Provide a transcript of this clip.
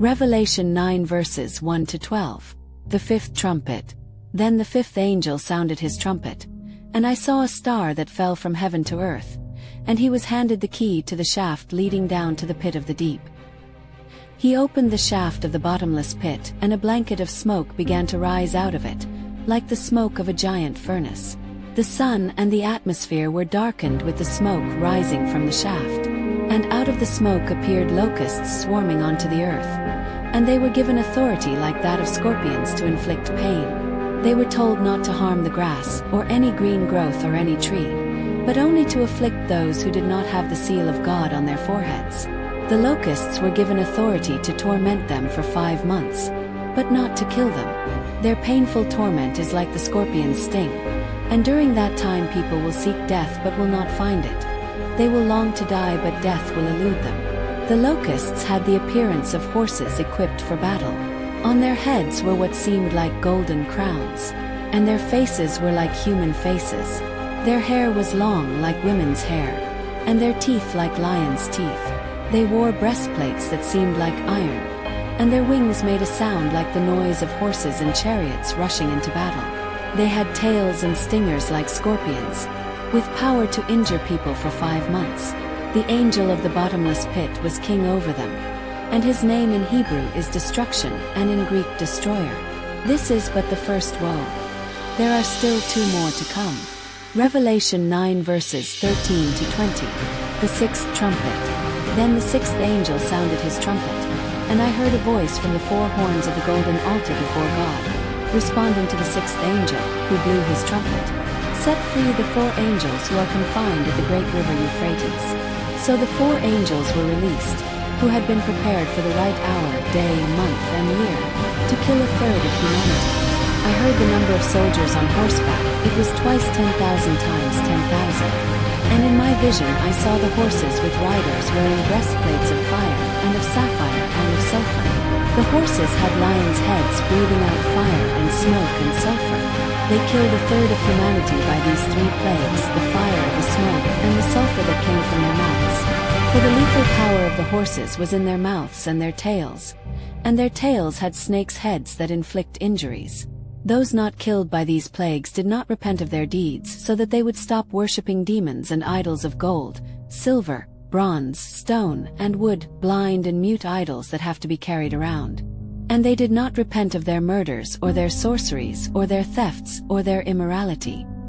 Revelation 9 verses 1 to 12. The fifth trumpet. Then the fifth angel sounded his trumpet, and I saw a star that fell from heaven to earth, and he was handed the key to the shaft leading down to the pit of the deep. He opened the shaft of the bottomless pit, and a blanket of smoke began to rise out of it, like the smoke of a giant furnace. The sun and the atmosphere were darkened with the smoke rising from the shaft, and out of the smoke appeared locusts swarming onto the earth, and they were given authority like that of scorpions to inflict pain. They were told not to harm the grass, or any green growth or any tree, but only to afflict those who did not have the seal of God on their foreheads. The locusts were given authority to torment them for 5 months, but not to kill them. Their painful torment is like the scorpion's sting, and during that time people will seek death but will not find it. They will long to die but death will elude them. The locusts had the appearance of horses equipped for battle. On their heads were what seemed like golden crowns, and their faces were like human faces. Their hair was long like women's hair, and their teeth like lions' teeth. They wore breastplates that seemed like iron, and their wings made a sound like the noise of horses and chariots rushing into battle. They had tails and stingers like scorpions, with power to injure people for 5 months. The angel of the bottomless pit was king over them, and his name in Hebrew is Destruction and in Greek Destroyer. This is but the first woe. There are still 2 more to come. Revelation 9 verses 13 to 20. The sixth trumpet. Then the sixth angel sounded his trumpet, and I heard a voice from the 4 horns of the golden altar before God, responding to the sixth angel, who blew his trumpet. Set free the 4 angels who are confined at the great river Euphrates. So the 4 angels were released, who had been prepared for the right hour, day, month, and year, to kill 1/3 of humanity. I heard the number of soldiers on horseback. It was twice 10,000 times 10,000. And in my vision I saw the horses with riders wearing breastplates of fire, and of sapphire, and of sulfur. The horses had lions' heads breathing out fire and smoke and sulfur. They killed 1/3 of humanity by these 3 plagues: the fire, the smoke, and the sulfur that came from their mouths. For the lethal power of the horses was in their mouths and their tails, and their tails had snakes' heads that inflict injuries. Those not killed by these plagues did not repent of their deeds, so that they would stop worshipping demons and idols of gold, silver, bronze, stone, and wood, blind and mute idols that have to be carried around. And they did not repent of their murders or their sorceries or their thefts or their immorality.